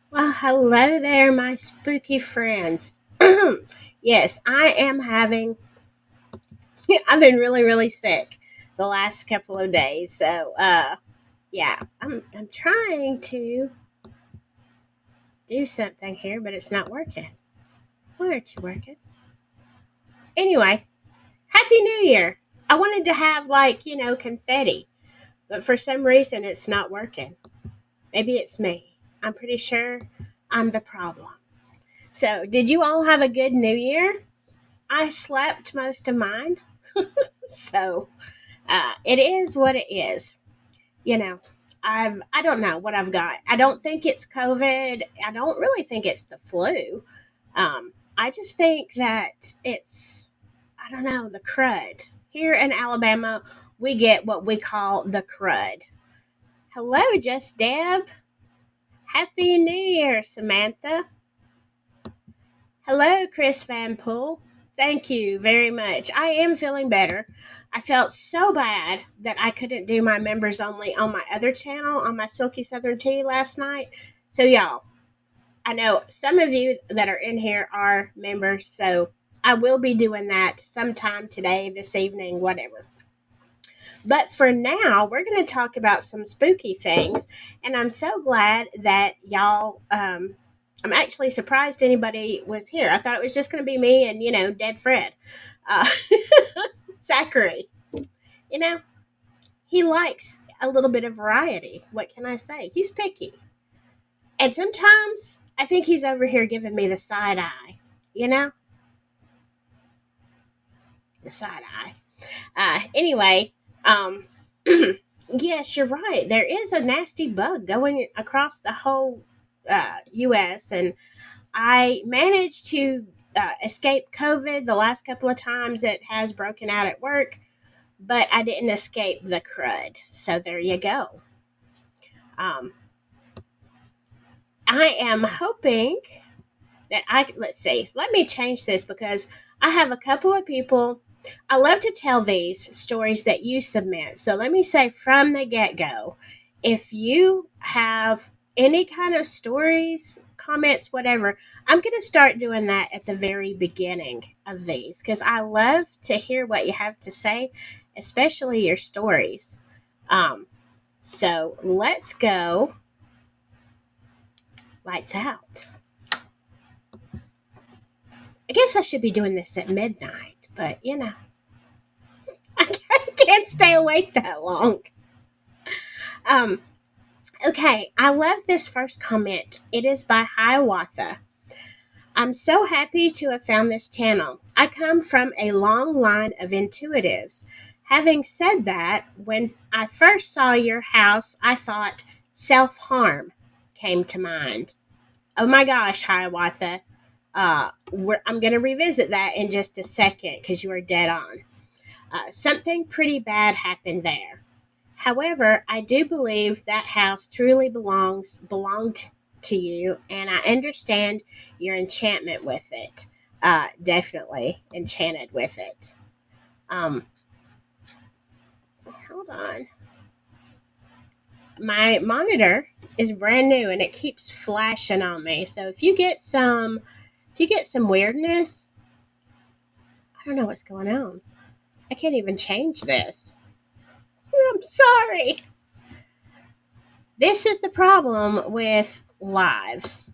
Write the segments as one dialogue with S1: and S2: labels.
S1: Well, hello there, my spooky friends. Yes, I am having, I've been really, really sick the last couple of days. Yeah, I'm trying to do something here, but it's not working. Why aren't you working? Anyway, Happy New Year. I wanted to have, confetti, but for some reason it's not working. Maybe it's me. I'm pretty sure I'm the problem. So, did you all have a good New Year? I slept most of mine. So it is what it is. You know, I don't know what I've got. I don't think it's COVID. I don't really think it's the flu. I just think that it's I don't know the crud. Here in Alabama, we get what we call the crud. Hello, Just Deb. Happy New Year, Samantha. Hello, Chris Van Pool. Thank you very much. I am feeling better. I felt so bad that I couldn't do my members only on my other channel on my Silky Southern Tea last night. So, y'all, I know some of you that are in here are members, so I will be doing that sometime today, this evening, whatever. But for now, we're going to talk about some spooky things. And I'm so glad that y'all, I'm actually surprised anybody was here. I thought it was just going to be me and, Dead Fred. Uh, Zachary, you know, he likes a little bit of variety. What can I say? He's picky. And sometimes I think he's over here giving me the side eye, you know? The side eye. Anyway, um, yes, you're right. There is a nasty bug going across the whole U.S., and I managed to escape COVID the last couple of times it has broken out at work, but I didn't escape the crud. So there you go. Um, I am hoping that let's see, let me change this because I have a couple of people. I love to tell these stories that you submit. So let me say from the get go, if you have any kind of stories, comments, whatever, I'm going to start doing that at the very beginning of these because I love to hear what you have to say, especially your stories. So let's go. Lights out. I guess I should be doing this at midnight, but I can't stay awake that long. Um, okay, I love this first comment. It is by Hiawatha. I'm so happy to have found this channel. I come from a long line of intuitives. Having said that, when I first saw your house, I thought self harm came to mind. Oh my gosh, Hiawatha. I'm going to revisit that in just a second because you are dead on. Something pretty bad happened there. However, I do believe that house truly belonged to you, and I understand your enchantment with it. Definitely enchanted with it. Um, Hold on. My monitor is brand new and it keeps flashing on me. So if you get some weirdness, I don't know what's going on. I can't even change this. I'm sorry. This is the problem with lives.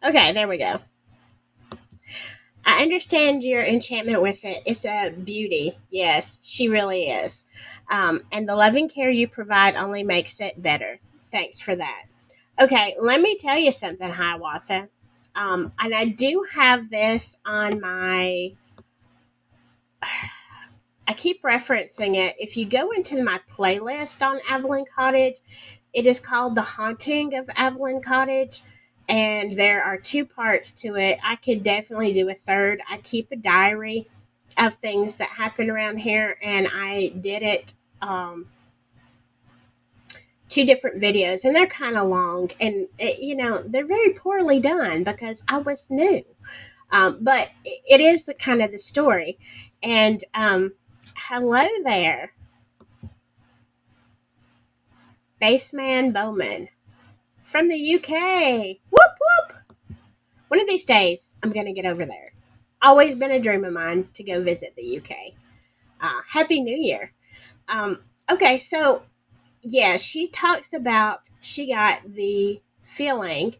S1: Okay, there we go. I understand your enchantment with it. It's a beauty. Yes, she really is. And the loving care you provide only makes it better. Thanks for that. Okay, let me tell you something, Hiawatha. And I do have this on my. I keep referencing it. If you go into my playlist on Avalyn Cottage, it is called The Haunting of Avalyn Cottage. And there are two parts to it. I could definitely do a third. I keep a diary of things that happen around here, and I did it two different videos, and they're kind of long, and they're very poorly done because I was new. But it is the kind of the story. And hello there, Baseman Bowman from the UK. whoop. One of these days, I'm going to get over there. Always been a dream of mine to go visit the UK. Happy New Year. Um, okay, so yeah, she talks about she got the feeling,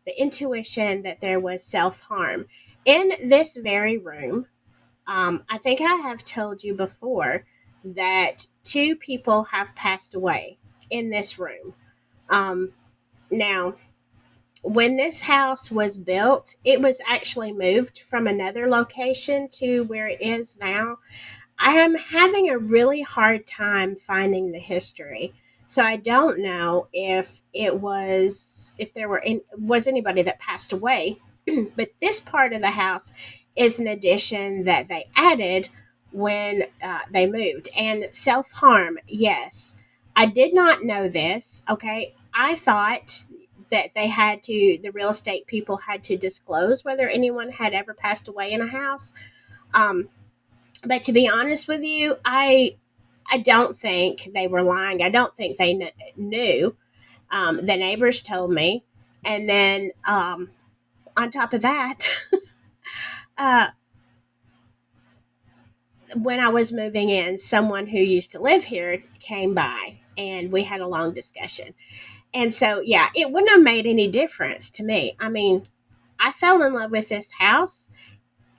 S1: the intuition that there was self harm in this very room. I think I have told you before that two people have passed away in this room. Um, Now, when this house was built, it was actually moved from another location to where it is now. I am having a really hard time finding the history. So I don't know if there was anybody that passed away, but this part of the house is an addition that they added when they moved. And self harm, yes, I did not know this. Okay, I thought that the real estate people had to disclose whether anyone had ever passed away in a house. Um, but to be honest with you, I don't think they were lying. I don't think they knew. The neighbors told me, and then on top of that, uh, when I was moving in, someone who used to live here came by, and we had a long discussion. And so, yeah, it wouldn't have made any difference to me. I mean, I fell in love with this house.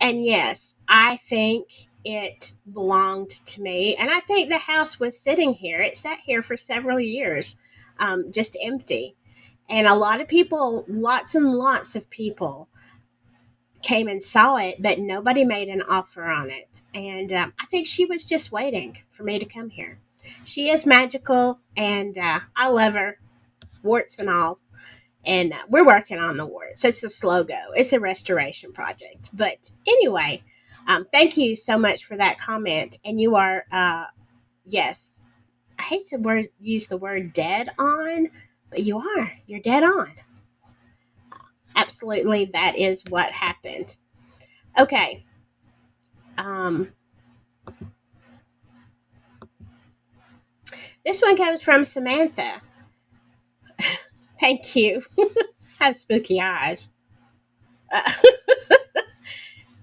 S1: And yes, I think it belonged to me. And I think the house was sitting here. It sat here for several years, just empty. And a lot of people, lots and lots of people came and saw it, but nobody made an offer on it. And I think she was just waiting for me to come here. She is magical, and I love her, warts and all. And we're working on the wards. It's a slow go. It's a restoration project. But anyway, thank you so much for that comment. And you are, yes, I hate to use the word dead on, but you are. You're dead on. Absolutely, that is what happened. Okay. Um, this one comes from Samantha. Thank you. Have spooky eyes.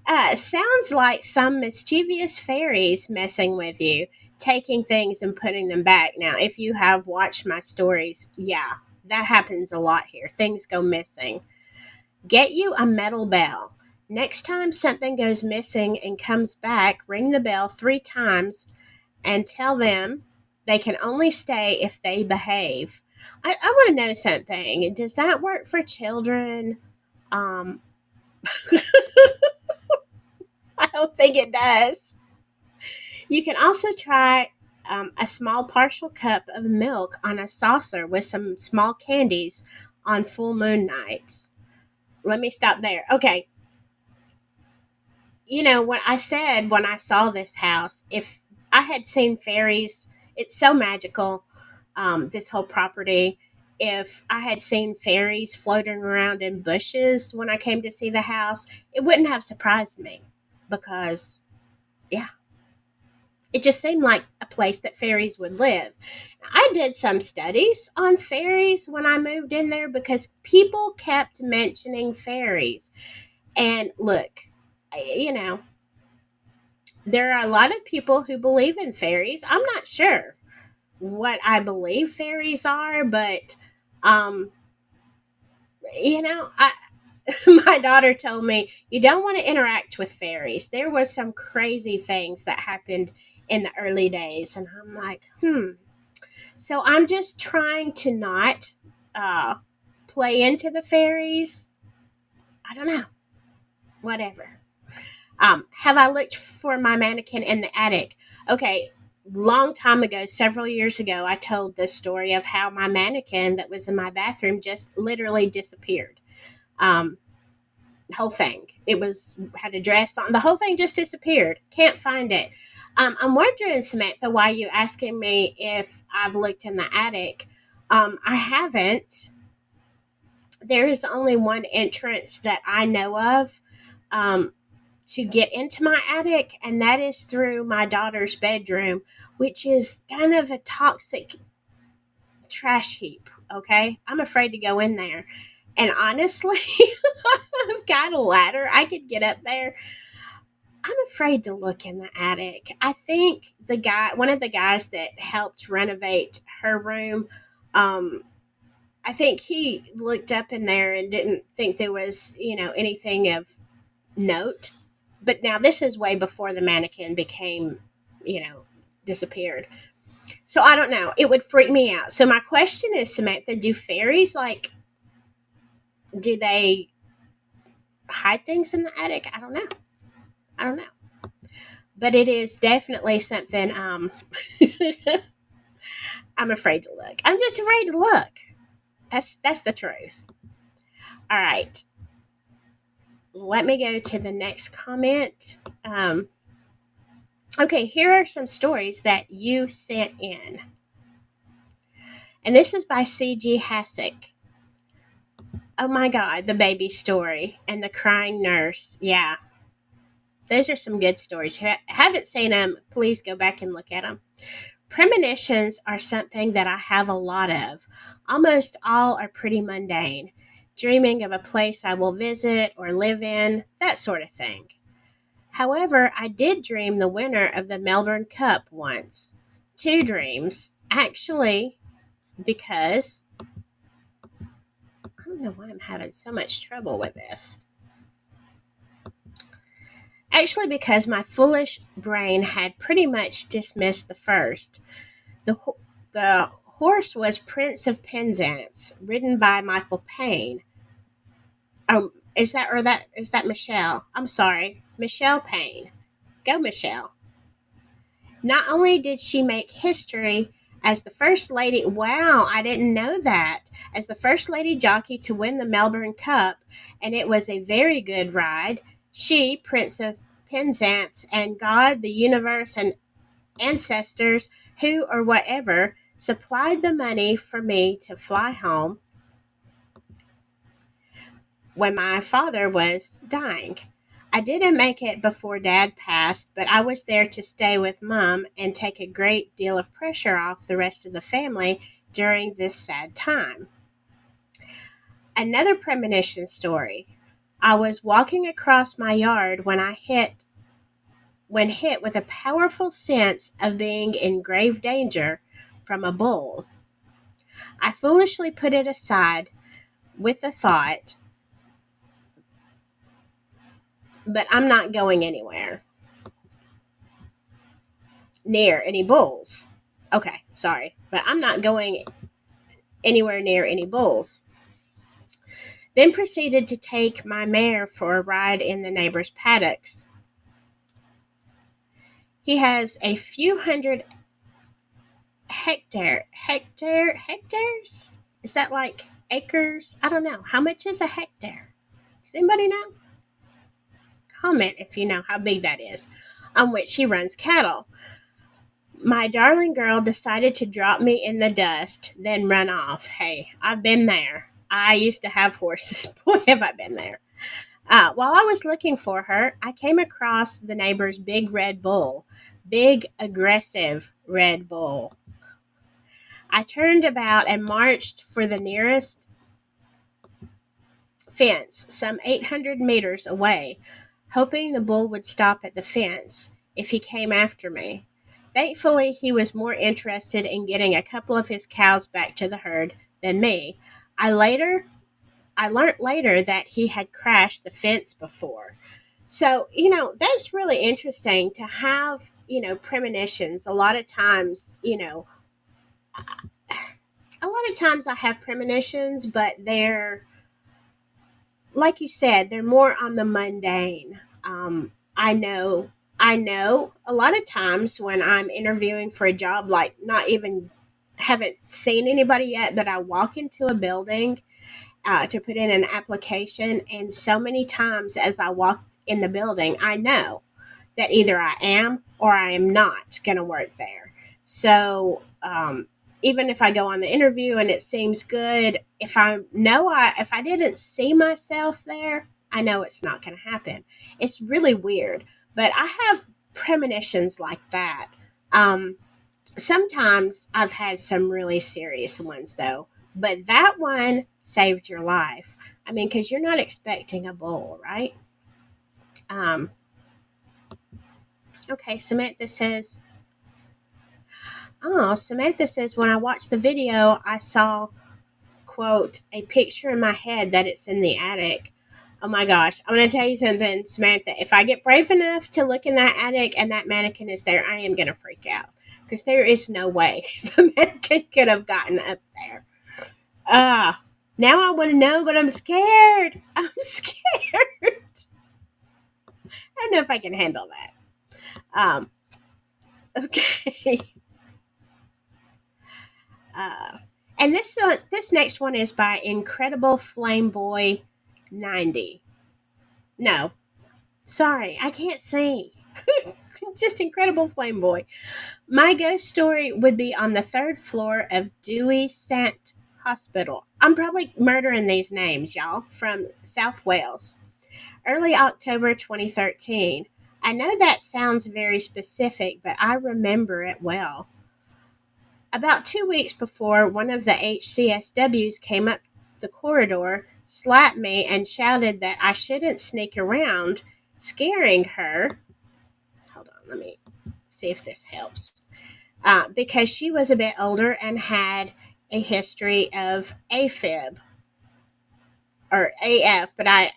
S1: Uh, sounds like some mischievous fairies messing with you, taking things and putting them back. Now, if you have watched my stories, yeah, that happens a lot here. Things go missing. Get you a metal bell. Next time something goes missing and comes back, ring the bell 3 times and tell them they can only stay if they behave. I want to know something. Does that work for children? Um, I don't think it does. You can also try a small partial cup of milk on a saucer with some small candies on full moon nights. Let me stop there. Okay. You know, what I said when I saw this house, if I had seen fairies, it's so magical, this whole property. If I had seen fairies floating around in bushes when I came to see the house, it wouldn't have surprised me because, yeah, it just seemed like a place that fairies would live. I did some studies on fairies when I moved in there because people kept mentioning fairies. And look, you know, there are a lot of people who believe in fairies. I'm not sure what I believe fairies are, but um, I my daughter told me you don't want to interact with fairies. There was some crazy things that happened in the early days, and I'm like, So I'm just trying to not uh, play into the fairies. I don't know. Whatever. Have I looked for my mannequin in the attic? Okay, long time ago, several years ago, I told this story of how my mannequin that was in my bathroom just literally disappeared. Um, the whole thing. It was had a dress on. The whole thing just disappeared. Can't find it. I'm wondering, Samantha, why you asking me if I've looked in the attic. I haven't. There is only one entrance that I know of. To get into my attic, and that is through my daughter's bedroom, which is kind of a toxic trash heap. Okay, I'm afraid to go in there. And honestly, I've got a ladder. I could get up there. I'm afraid to look in the attic. I think one of the guys that helped renovate her room, um, I think he looked up in there and didn't think there was, anything of note. But now this is way before the mannequin became, disappeared. So I don't know. It would freak me out. So my question is, Samantha, do fairies do they hide things in the attic? I don't know. I don't know. But it is definitely something I'm afraid to look. I'm just afraid to look. That's the truth. All right. Let me go to the next comment. Okay, here are some stories that you sent in. And this is by C.G. Hassick. Oh my God, the baby story and the crying nurse. Yeah, those are some good stories. If you haven't seen them, please go back and look at them. Premonitions are something that I have a lot of. Almost all are pretty mundane. Dreaming of a place I will visit or live in, that sort of thing. However, I did dream the winner of the Melbourne Cup once. Two dreams, actually, because I don't know why I'm having so much trouble with this. Actually, because my foolish brain had pretty much dismissed the first. The horse was Prince of Penzance, ridden by Michael Payne. Oh, is that Michelle? I'm sorry, Michelle Payne. Go, Michelle. Not only did she make history as the first lady, wow, I didn't know that, as the first lady jockey to win the Melbourne Cup, and it was a very good ride. She, Prince of Penzance, and God, the universe, and ancestors, who or whatever, supplied the money for me to fly home when my father was dying. I didn't make it before Dad passed, but I was there to stay with Mom and take a great deal of pressure off the rest of the family during this sad time. Another premonition story. I was walking across my yard when hit with a powerful sense of being in grave danger from a bull. I foolishly put it aside with the thought, but I'm not going anywhere near any bulls. Okay, sorry, but I'm not going anywhere near any bulls. Then proceeded to take my mare for a ride in the neighbor's paddocks. He has a few hundred hectares? Is that like acres? I don't know. How much is a hectare? Does anybody know? Comment if you know how big that is, on which he runs cattle. My darling girl decided to drop me in the dust, then run off. Hey, I've been there. I used to have horses. Boy, have I been there. While I was looking for her, I came across the neighbor's big red bull. Big, aggressive red bull. I turned about and marched for the nearest fence, some 800 meters away, hoping the bull would stop at the fence if he came after me. Thankfully, he was more interested in getting a couple of his cows back to the herd than me. I learned later that he had crashed the fence before. So, that's really interesting to have, premonitions. A lot of times I have premonitions, but they're, like you said, they're more on the mundane. I know a lot of times when I'm interviewing for a job, like not even haven't seen anybody yet, but I walk into a building to put in an application, and so many times as I walked in the building, I know that either I am or I am not going to work there. So even if I go on the interview and it seems good, if I didn't see myself there, I know it's not going to happen. It's really weird, but I have premonitions like that. Sometimes I've had some really serious ones though, but that one saved your life. I mean, because you're not expecting a bull, right? Um, okay, Samantha says, when I watched the video, I saw, quote, a picture in my head that it's in the attic. Oh my gosh. I'm going to tell you something, Samantha. If I get brave enough to look in that attic and that mannequin is there, I am going to freak out. Because there is no way the mannequin could have gotten up there. Now I want to know, but I'm scared. I'm scared. I don't know if I can handle that. Okay. Uh, and this next one is by Incredible Flame Boy 90. No, sorry, I can't see. Just Incredible Flame Boy. My ghost story would be on the third floor of Dewey Sant Hospital. I'm probably murdering these names, y'all, from South Wales. Early October 2013. I know that sounds very specific, but I remember it well. About 2 weeks before, one of the HCSWs came up the corridor, slapped me, and shouted that I shouldn't sneak around, scaring her. Hold on, let me see if this helps. Because she was a bit older and had a history of AFib, or AF, but I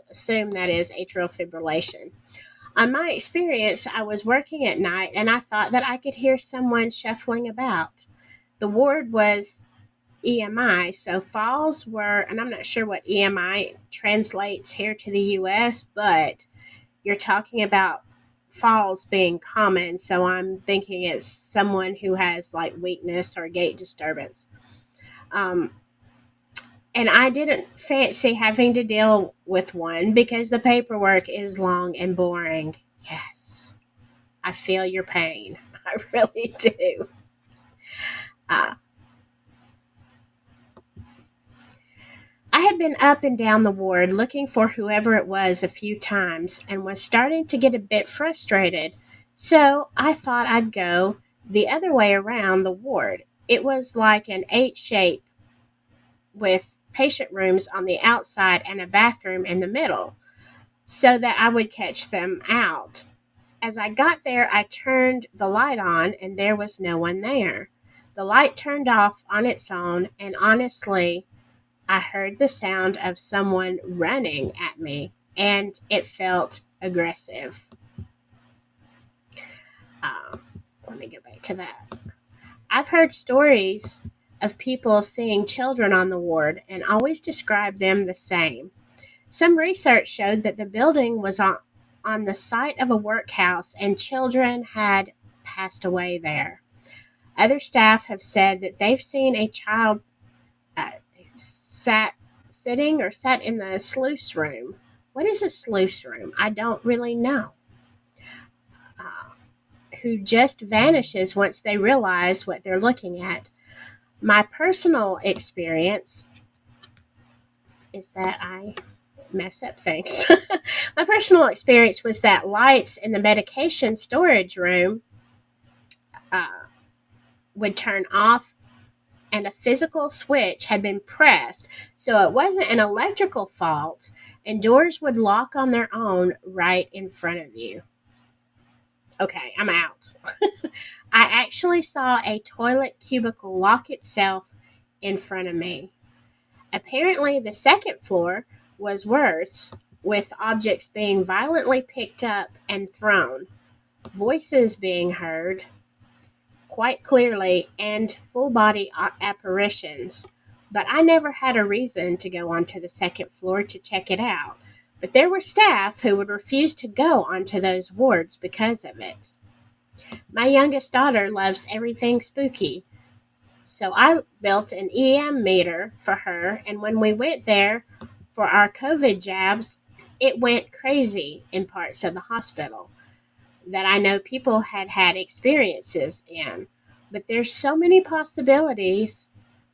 S1: assume that is atrial fibrillation. On my experience, I was working at night and I thought that I could hear someone shuffling about. The ward was EMI, so falls were, and I'm not sure what EMI translates here to the US, but you're talking about falls being common, so I'm thinking it's someone who has like weakness or gait disturbance. And I didn't fancy having to deal with one because the paperwork is long and boring. Yes, I feel your pain. I really do. Uh, I had been up and down the ward looking for whoever it was a few times and was starting to get a bit frustrated. So I thought I'd go the other way around the ward. It was like an H shape with patient rooms on the outside and a bathroom in the middle, so that I would catch them out. As I got there, I turned the light on and there was no one there. The light turned off on its own, and honestly, I heard the sound of someone running at me, and it felt aggressive. Uh, Let me go back to that. I've heard stories of people seeing children on the ward and always describe them the same. Some research showed that the building was on the site of a workhouse and children had passed away there. Other staff have said that they've seen a child sat in the sluice room. What is a sluice room? I don't really know. Who just vanishes once they realize what they're looking at. My personal experience is that I mess up things. My personal experience was that lights in the medication storage room would turn off and a physical switch had been pressed, so it wasn't an electrical fault, and doors would lock on their own right in front of you. Okay, I'm out. I actually saw a toilet cubicle lock itself in front of me. Apparently, the second floor was worse, with objects being violently picked up and thrown, voices being heard quite clearly, and full body apparitions. But I never had a reason to go onto the second floor to check it out. But there were staff who would refuse to go onto those wards because of it. My youngest daughter loves everything spooky, so I built an EM meter for her, and when we went there for our COVID jabs, it went crazy in parts of the hospital that I know people had experiences in. But there's so many possibilities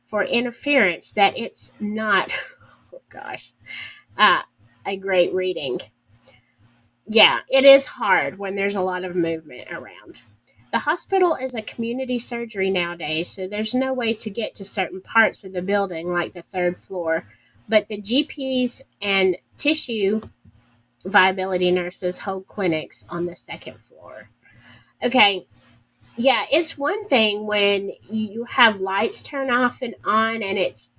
S1: for interference that it's not, oh gosh, a great reading. Yeah, it is hard when there's a lot of movement around. The hospital is a community surgery nowadays, so there's no way to get to certain parts of the building like the third floor, but the GPs and tissue viability nurses hold clinics on the second floor. Okay, yeah, it's one thing when you have lights turn off and on and it's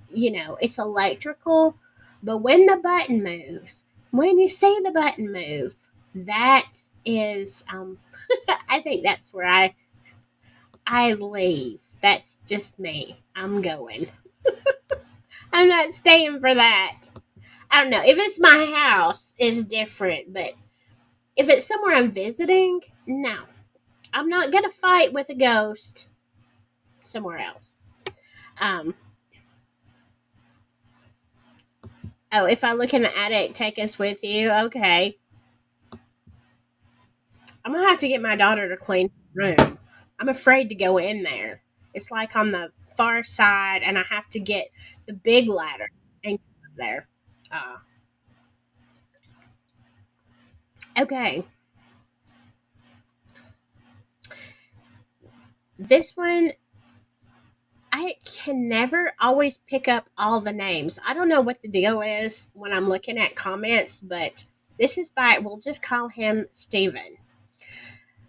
S1: electrical, but when the button moves, when you see the button move, that is, I think that's where I leave. That's just me. I'm going. I'm not staying for that. I don't know. If it's my house, it's different, but if it's somewhere I'm visiting, no. I'm not going to fight with a ghost somewhere else. Um, oh, if I look in the attic, take us with you. Okay. I'm going to have to get my daughter to clean the room. I'm afraid to go in there. It's like on the far side, and I have to get the big ladder and go up there. Uh, okay. This one, I can never always pick up all the names. I don't know what the deal is when I'm looking at comments, but this is we'll just call him Steven.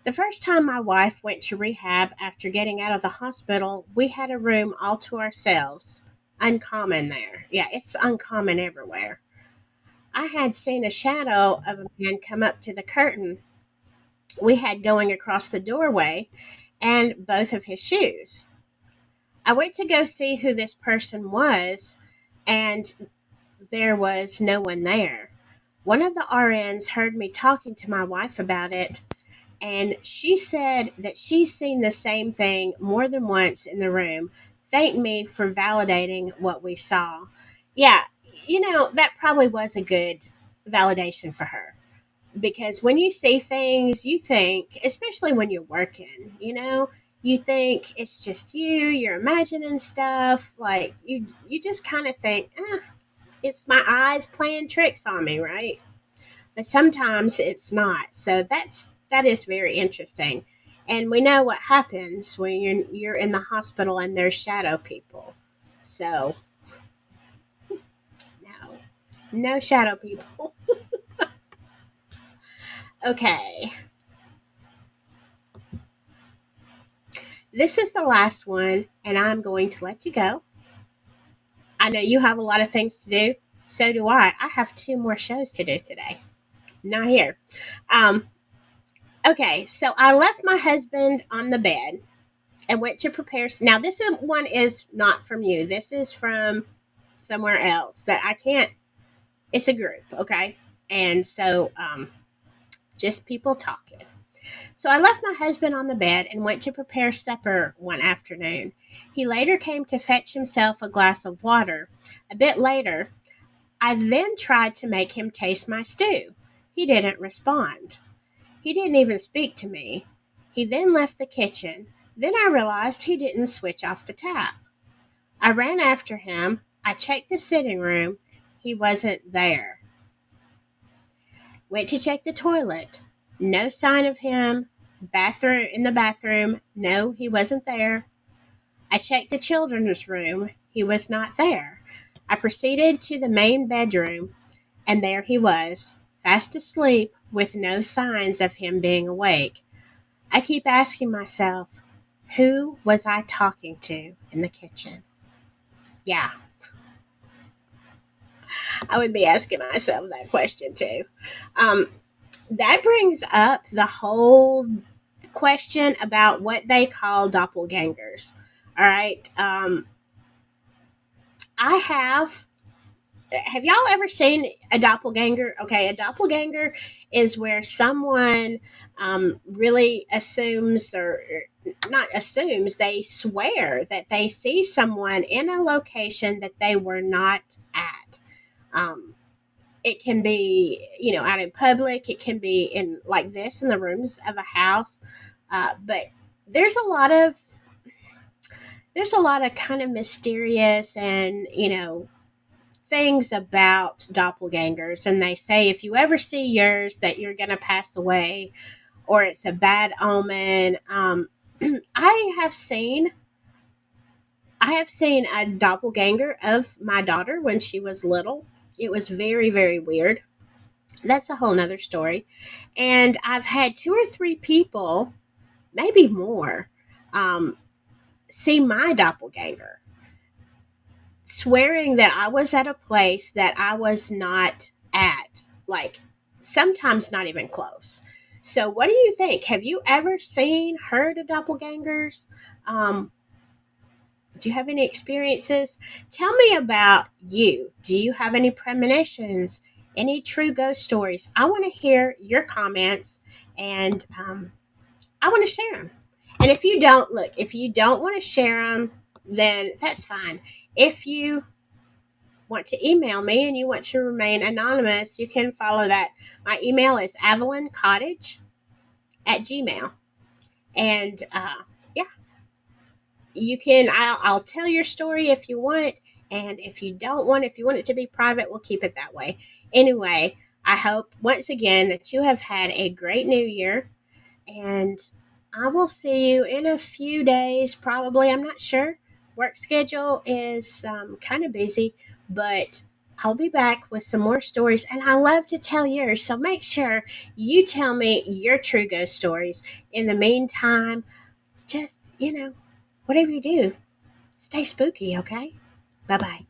S1: The first time my wife went to rehab after getting out of the hospital, we had a room all to ourselves. Uncommon there. Yeah, it's uncommon everywhere. I had seen a shadow of a man come up to the curtain we had going across the doorway and both of his shoes. I went to go see who this person was, and there was no one there. One of the RNs heard me talking to my wife about it, and she said that she's seen the same thing more than once in the room. Thanked me for validating what we saw. Yeah, that probably was a good validation for her. Because when you see things, you think, especially when you're working, you think it's just you're imagining stuff. Like, you just kind of think, it's my eyes playing tricks on me, right? But sometimes it's not. So that is very interesting. And we know what happens when you're in the hospital and there's shadow people. So no, no shadow people. Okay, this is the last one, and I'm going to let you go. I know you have a lot of things to do. So do I. I have two more shows to do today. Not here. Um, okay, so I left my husband on the bed and went to prepare. Now, one is not from you. This is from somewhere else that I can't. It's a group, okay? And so, just people talking. So I left my husband on the bed and went to prepare supper one afternoon. He later came to fetch himself a glass of water. A bit later, I then tried to make him taste my stew. He didn't respond. He didn't even speak to me. He then left the kitchen. Then I realized he didn't switch off the tap. I ran after him. I checked the sitting room. He wasn't there. Went to check the toilet. No sign of him. In the bathroom. No, he wasn't there. I checked the children's room. He was not there. I proceeded to the main bedroom, and there he was, fast asleep with no signs of him being awake. I keep asking myself, who was I talking to in the kitchen? Yeah, I would be asking myself that question too. Um, that brings up the whole question about what they call doppelgangers. All right. I have y'all ever seen a doppelganger? Okay, a doppelganger is where someone really assumes, or not assumes, they swear that they see someone in a location that they were not at. Um, it can be, out in public. It can be in like this in the rooms of a house. But there's a lot of kind of mysterious and things about doppelgangers, and they say if you ever see yours that you're going to pass away or it's a bad omen. I I have seen a doppelganger of my daughter when she was little. It was very, very weird. That's a whole nother story. And I've had two or three people, maybe more, um, see my doppelganger, swearing that I was at a place that I was not at, like sometimes not even close. So, what do you think? Have you ever seen, heard of doppelgangers? Um, do you have any experiences? Tell me about you. Do you have any premonitions? Any true ghost stories? I want to hear your comments, and I want to share them. And if you don't, look, if you don't want to share them, then that's fine. If you want to email me and you want to remain anonymous, you can follow that. My email is avelyncottage at gmail. And yeah, you can, I'll tell your story if you want. And if you don't want, if you want it to be private, we'll keep it that way. Anyway, I hope once again that you have had a great new year. And I will see you in a few days, probably. I'm not sure. Work schedule is kind of busy, but I'll be back with some more stories. And I love to tell yours. So make sure you tell me your true ghost stories. In the meantime, just, whatever you do, stay spooky, okay? Bye bye.